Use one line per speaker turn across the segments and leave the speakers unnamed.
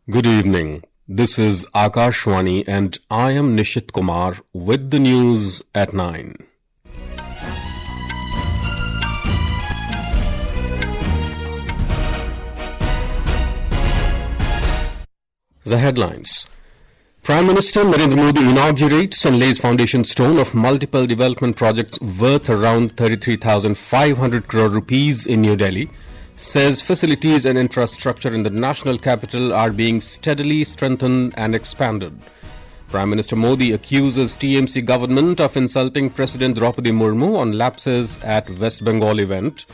Good evening. This is Akashwani and I am Nishit Kumar with the news at 9. The headlines. Prime Minister Narendra Modi inaugurates and lays foundation stone of multiple development projects worth around 33,500 crore rupees in New Delhi. Says facilities and infrastructure in the national capital are being steadily strengthened and expanded. Prime Minister Modi accuses TMC government of insulting President Droupadi Murmu on lapses at West Bengal event.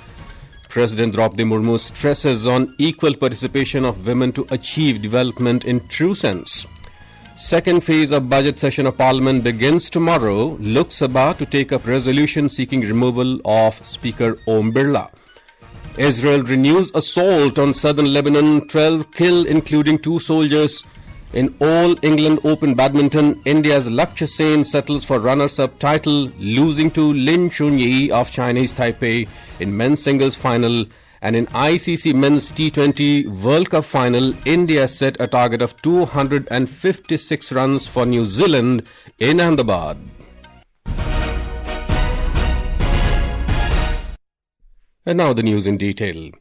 President Droupadi Murmu stresses on equal participation of women to achieve development in true sense. Second phase of budget session of Parliament begins tomorrow. Lok Sabha to take up resolution seeking removal of Speaker Om Birla. Israel renews assault on southern Lebanon, 12 killed including 2 soldiers. In All England Open Badminton, India's Lakshya Sen settles for runners-up title, losing to Chun-Yi of Chinese Taipei in men's singles final. And in ICC Men's T20 World Cup final, India set a target of 256 runs for New Zealand in Ahmedabad. And now the news in detail.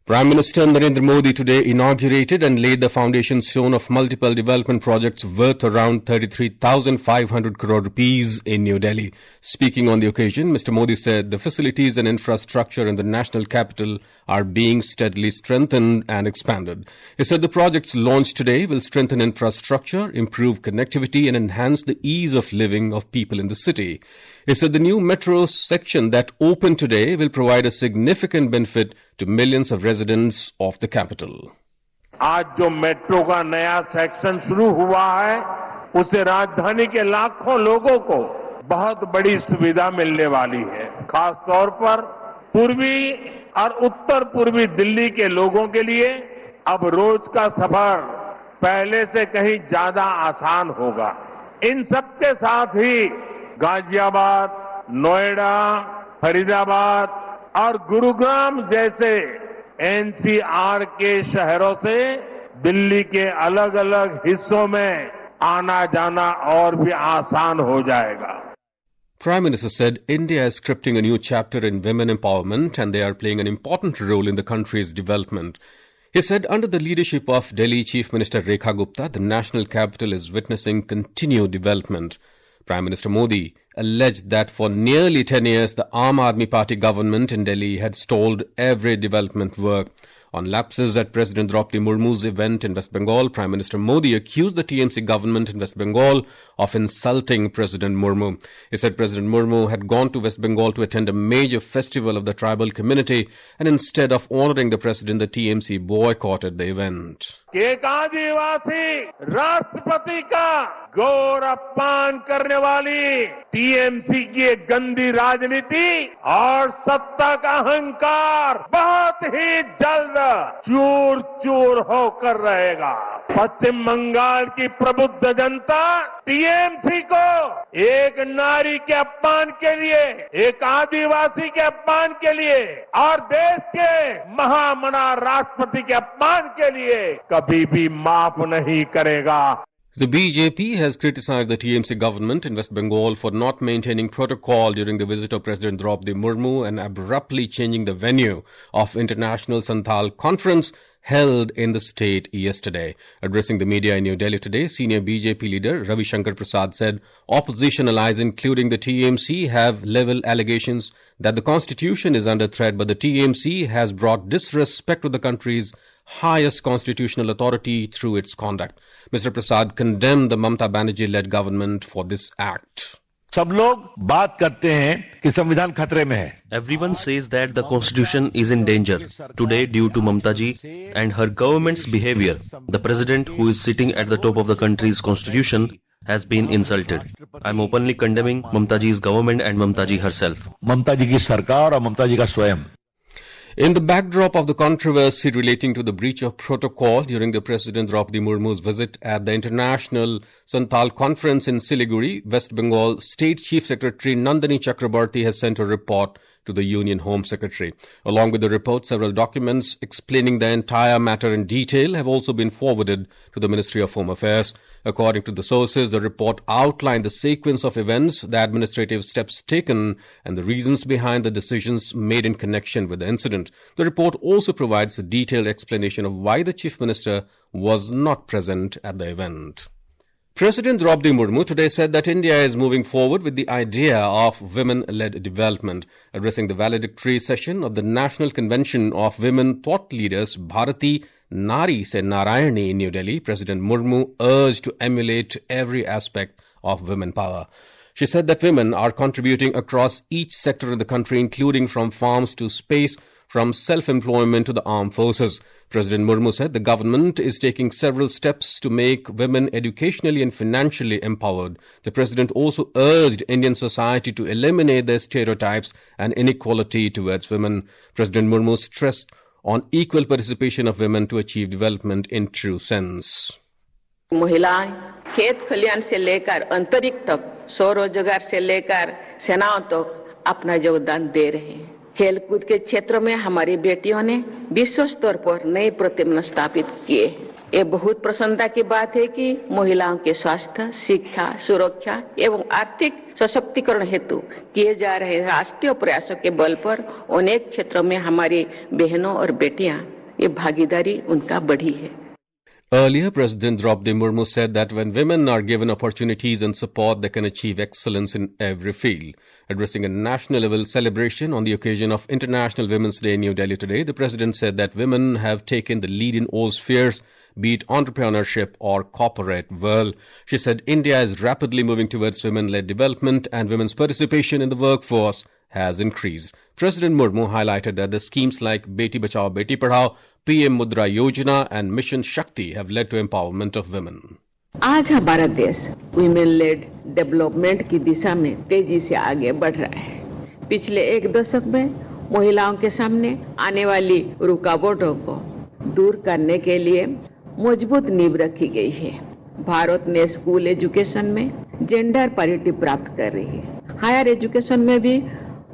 Prime Minister Narendra Modi today inaugurated and laid the foundation stone of multiple development projects worth around 33,500 crore rupees in New Delhi. Speaking on the occasion, Mr. Modi said the facilities and infrastructure in the national capital are being steadily strengthened and expanded. He said the projects launched today will strengthen infrastructure, improve connectivity and enhance the ease of living of people in the city. He said the new metro section that opened today will provide a significant benefit to millions of residents of the capital.
आज जो metro का नया section शुरू हुआ है, उससे राजधानी के लाखों लोगों को बहुत बड़ी सुविधा मिलने वाली है। खास तौर पर पूर्वी और उत्तर पूर्वी दिल्ली के लोगों के लिए अब रोज का सफर पहले से कहीं ज्यादा आसान होगा। इन सबके साथ ही गाजियाबाद, नोएडा, फरीदाबाद और गुरुग्राम जैसे एनसीआर के शहरों से दिल्ली के अलग अलग हिस्सों में आना जाना और भी आसान हो जाएगा.
Prime Minister said India is scripting a new chapter in women empowerment and they are playing an important role in the country's development. He said under the leadership of Delhi Chief Minister Rekha Gupta, the national capital is witnessing continued development. Prime Minister Modi alleged that for nearly 10 years, the Aam Aadmi Party government in Delhi had stalled every development work. On lapses at President Droupadi Murmu's event in West Bengal, Prime Minister Modi accused the TMC government in West Bengal of insulting President Murmu. He said President Murmu had gone to West Bengal to attend a major festival of the tribal community and instead of honoring the president, the TMC boycotted the event.
एक आदिवासी राष्ट्रपति का गौर अपमान करने वाली TMC की एक गंदी राजनीति और सत्ता का अहंकार बहुत ही जल्द चूर चूर होकर रहेगा. पश्चिम बंगाल की प्रबुद्ध जनता टीएमसी को एक नारी के अपमान के लिए, एक आदिवासी के अपमान के लिए और देश के महामना राष्ट्रपति के अपमान के लिए कभी भी माफ नहीं करेगा.
The BJP has criticized the TMC government in West Bengal for not maintaining protocol during the visit of President Droupadi Murmu and abruptly changing the venue of International Santhal Conference held in the state yesterday. Addressing the media in New Delhi today, senior BJP leader Ravi Shankar Prasad said opposition allies including the TMC have leveled allegations that the constitution is under threat, but the TMC has brought disrespect to the country's highest constitutional authority through its conduct. Mr. Prasad condemned the Mamata Banerjee-led government for this act.
सब लोग बात करते हैं कि संविधान खतरे में है.
Everyone says that the constitution is in danger. Today, due to Mamata ji and her government's behavior, the president who is sitting at the top of the country's constitution has been insulted. I am openly condemning Mamata ji's government and Mamata ji herself.
ममता जी की सरकार और ममता जी का स्वयं.
In the backdrop of the controversy relating to the breach of protocol during the President Droupadi Murmu's visit at the International Santhal Conference in Siliguri, West Bengal, State Chief Secretary Nandini Chakrabarti has sent a report to the Union Home Secretary. Along with the report, several documents explaining the entire matter in detail have also been forwarded to the Ministry of Home Affairs. According to the sources, the report outlined the sequence of events, the administrative steps taken, and the reasons behind the decisions made in connection with the incident. The report also provides a detailed explanation of why the Chief Minister was not present at the event. President Droupadi Murmu today said that India is moving forward with the idea of women-led development. Addressing the valedictory session of the National Convention of Women Thought Leaders, Bharati Nari Se Narayani in New Delhi, President Murmu urged to emulate every aspect of women power. She said that women are contributing across each sector in the country, including from farms to space, from self-employment to the armed forces. President Murmu said the government is taking several steps to make women educationally and financially empowered. The president also urged Indian society to eliminate the stereotypes and inequality towards women. President Murmu stressed on equal participation of women to achieve development in true sense.
महिलाएं खेत खलियान से लेकर अंतरिक्ष तक, स्वरोजगार से लेकर सेनाओं तक अपना योगदान दे रहे हैं। खेलकूद के क्षेत्र में हमारी बेटियों ने विश्व स्तर पर नए प्रतिमान स्थापित किए। ये बहुत प्रसन्नता की बात है कि महिलाओं के स्वास्थ्य, शिक्षा, सुरक्षा एवं आर्थिक सशक्तिकरण हेतु किए जा रहे राष्ट्रीय प्रयासों के बल पर अनेक क्षेत्रों में हमारी बहनों और बेटियां ये भागीदारी उनका बढ़ी है।
Earlier, President Droupadi Murmu said that when women are given opportunities and support, they can achieve excellence in every field. Addressing a national-level celebration on the occasion of International Women's Day in New Delhi today, the President said that women have taken the lead in all spheres, be it entrepreneurship or corporate world. She said India is rapidly moving towards women-led development and women's participation in the workforce has increased. President Murmu highlighted that the schemes like Beti Bachao Beti Padhao, PM Mudra Yojana and Mission Shakti have led to empowerment of women.
आज हमारा देश women lead development की दिशा में तेजी से आगे बढ़ रहा है। पिछले एक दशक में महिलाओं के सामने आने वाली रुकावटों को दूर करने के लिए मजबूत नींव रखी गई है। भारत ने स्कूल एजुकेशन में जेंडर पैरिटी प्राप्त कर रही है। हायर एजुकेशन में भी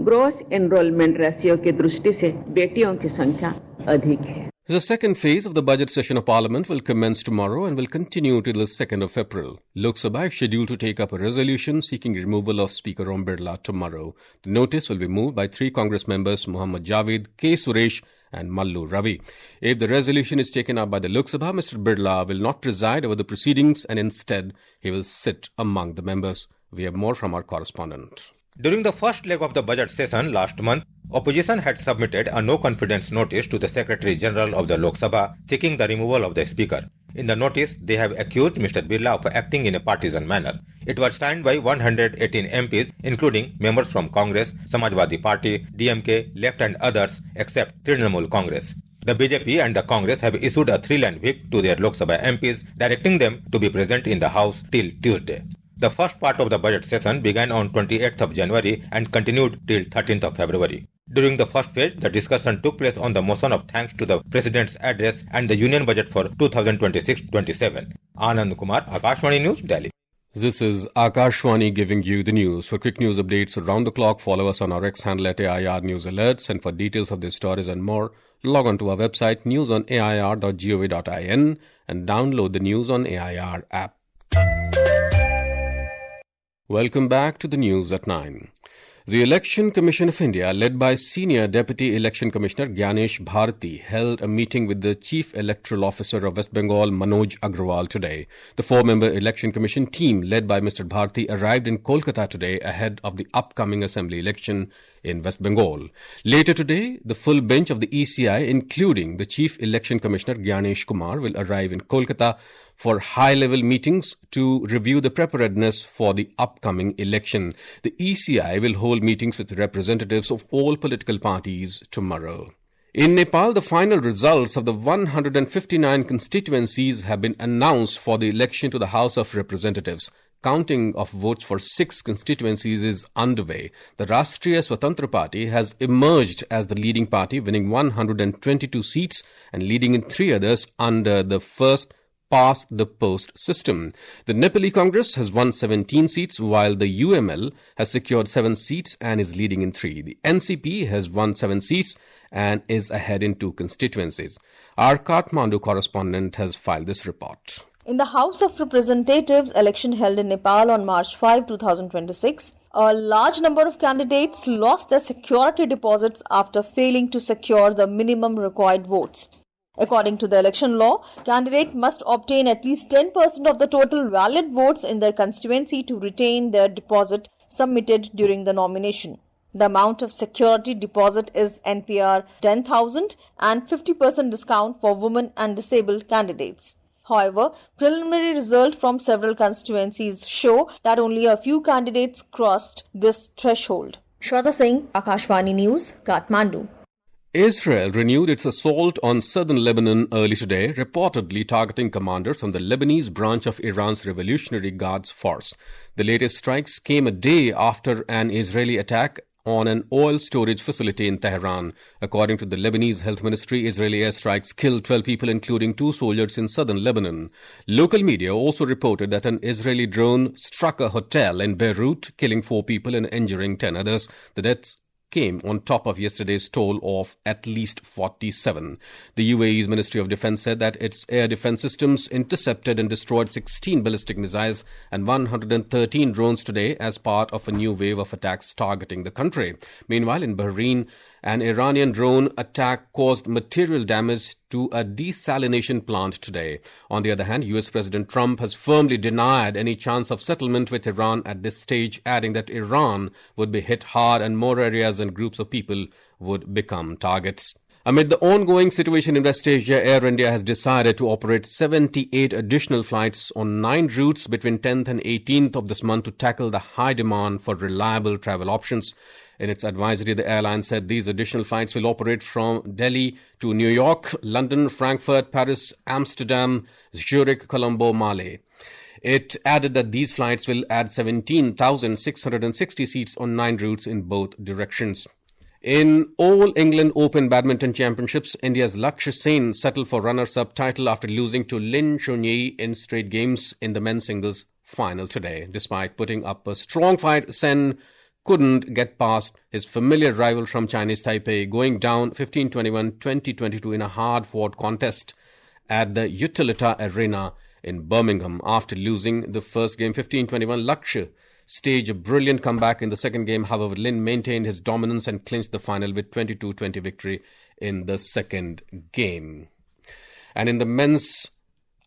ग्रोस एनरोलमेंट रेशियो की दृष्टि से बेटियों की संख्या अधिक है।
The second phase of the budget session of Parliament will commence tomorrow and will continue till the 2nd of April. Lok Sabha is scheduled to take up a resolution seeking removal of Speaker Om Birla tomorrow. The notice will be moved by 3 Congress members Muhammad Javed, K. Suresh and Mallu Ravi. If the resolution is taken up by the Lok Sabha, Mr. Birla will not preside over the proceedings and instead he will sit among the members. We have more from our correspondent.
During the first leg of the budget session last month, opposition had submitted a no-confidence notice to the Secretary General of the Lok Sabha seeking the removal of the Speaker. In the notice, they have accused Mr. Birla of acting in a partisan manner. It was signed by 118 MPs, including members from Congress, Samajwadi Party, DMK, Left and others, except Trinamool Congress. The BJP and the Congress have issued a 3-line whip to their Lok Sabha MPs, directing them to be present in the House till Tuesday. The first part of the budget session began on 28th of January and continued till 13th of February. During the first phase, the discussion took place on the motion of thanks to the President's address and the Union Budget for 2026-27. Anand Kumar, Akashwani News, Delhi.
This is Akashwani giving you the news. For quick news updates around the clock, follow us on our X handle at AIR News Alerts. And for details of these stories and more, log on to our website newsonair.gov.in and download the News on AIR app. Welcome back to the news at 9. The Election Commission of India, led by Senior Deputy Election Commissioner Gyanesh Bharati, held a meeting with the Chief Electoral Officer of West Bengal, Manoj Agrawal, today. The 4-member Election Commission team, led by Mr. Bharati, arrived in Kolkata today ahead of the upcoming Assembly election in West Bengal. Later today, the full bench of the ECI, including the Chief Election Commissioner Gyanesh Kumar, will arrive in Kolkata for high-level meetings to review the preparedness for the upcoming election. The ECI will hold meetings with representatives of all political parties tomorrow. In Nepal, the final results of the 159 constituencies have been announced for the election to the House of Representatives. Counting of votes for 6 constituencies is underway. The Rashtriya Swatantra Party has emerged as the leading party, winning 122 seats and leading in 3 others under the first past the post system. The Nepali Congress has won 17 seats, while the UML has secured 7 seats and is leading in 3. The NCP has won 7 seats and is ahead in 2 constituencies. Our Kathmandu correspondent has filed this report.
In the House of Representatives election held in Nepal on March 5, 2026, a large number of candidates lost their security deposits after failing to secure the minimum required votes. According to the election law, candidates must obtain at least 10% of the total valid votes in their constituency to retain their deposit submitted during the nomination. The amount of security deposit is NPR 10,000 and 50% discount for women and disabled candidates. However, preliminary results from several constituencies show that only a few candidates crossed this threshold. Shweta Singh, Akashvani News, Kathmandu.
Israel renewed its assault on southern Lebanon early today, reportedly targeting commanders from the Lebanese branch of Iran's Revolutionary Guards Force. The latest strikes came a day after an Israeli attack on an oil storage facility in Tehran. According to the Lebanese Health Ministry, Israeli airstrikes killed 12 people, including 2 soldiers in southern Lebanon. Local media also reported that an Israeli drone struck a hotel in Beirut, killing 4 people and injuring 10 others. The deaths came on top of yesterday's toll of at least 47. The UAE's Ministry of Defense said that its air defense systems intercepted and destroyed 16 ballistic missiles and 113 drones today as part of a new wave of attacks targeting the country. Meanwhile, in Bahrain, an Iranian drone attack caused material damage to a desalination plant today. On the other hand, US President Trump has firmly denied any chance of settlement with Iran at this stage, adding that Iran would be hit hard and more areas and groups of people would become targets. Amid the ongoing situation in West Asia, Air India has decided to operate 78 additional flights on 9 routes between 10th and 18th of this month to tackle the high demand for reliable travel options. In its advisory, the airline said these additional flights will operate from Delhi to New York, London, Frankfurt, Paris, Amsterdam, Zurich, Colombo, Male. It added that these flights will add 17,660 seats on 9 routes in both directions. In All England Open Badminton Championships, India's Lakshya Sen settled for runners-up title after losing to Chun-Yi in straight games in the men's singles final today. Despite putting up a strong fight, Sen couldn't get past his familiar rival from Chinese Taipei, going down 15-21, 20-22 in a hard-fought contest at the Utilita Arena in Birmingham. After losing the first game 15-21, Lakshya staged a brilliant comeback in the second game. However, Lin maintained his dominance and clinched the final with 22-20 victory in the second game. And in the men's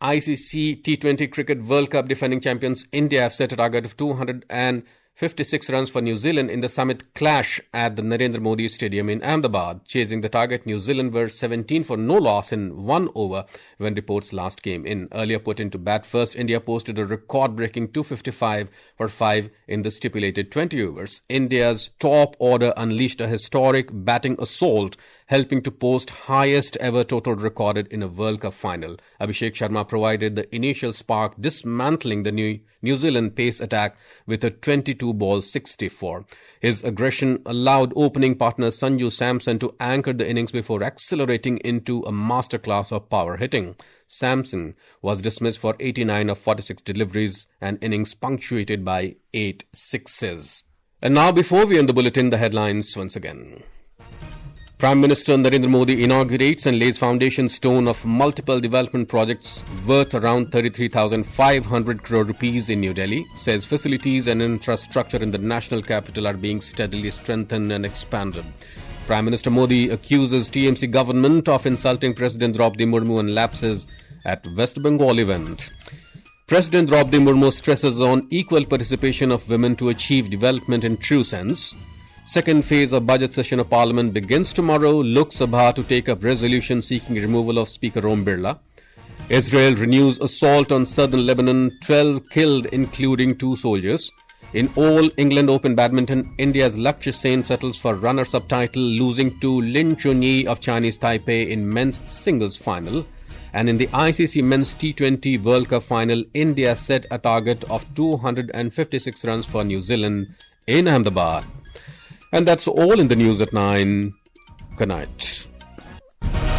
ICC T20 Cricket World Cup, defending champions India have set a target of 256 runs for New Zealand in the summit clash at the Narendra Modi Stadium in Ahmedabad. Chasing the target, New Zealand were 17 for no loss in 1 over when reports last came in. Earlier put into bat first, India posted a record-breaking 255 for 5 in the stipulated 20 overs. India's top order unleashed a historic batting assault, helping to post highest ever total recorded in a World Cup final. Abhishek Sharma provided the initial spark, dismantling the New Zealand pace attack with a 22-ball 64. His aggression allowed opening partner Sanju Samson to anchor the innings before accelerating into a masterclass of power hitting. Samson was dismissed for 89 of 46 deliveries, an innings punctuated by 8 sixes. And now, before we end the bulletin, the headlines once again. Prime Minister Narendra Modi inaugurates and lays foundation stone of multiple development projects worth around 33,500 crore rupees in New Delhi. Says facilities and infrastructure in the national capital are being steadily strengthened and expanded. Prime Minister Modi accuses TMC government of insulting President Droupadi Murmu and lapses at West Bengal event. President Droupadi Murmu stresses on equal participation of women to achieve development in true sense. Second phase of budget session of Parliament begins tomorrow. Lok Sabha to take up resolution seeking removal of Speaker Om Birla. Israel renews assault on southern Lebanon, 12 killed including 2 soldiers. In All England Open Badminton, India's Lakshya Sen settles for runners-up title, losing to Chun-Yi of Chinese Taipei in men's singles final. And in the ICC Men's T20 World Cup final, India set a target of 256 runs for New Zealand in Ahmedabad. And that's all in the news at 9. Good night.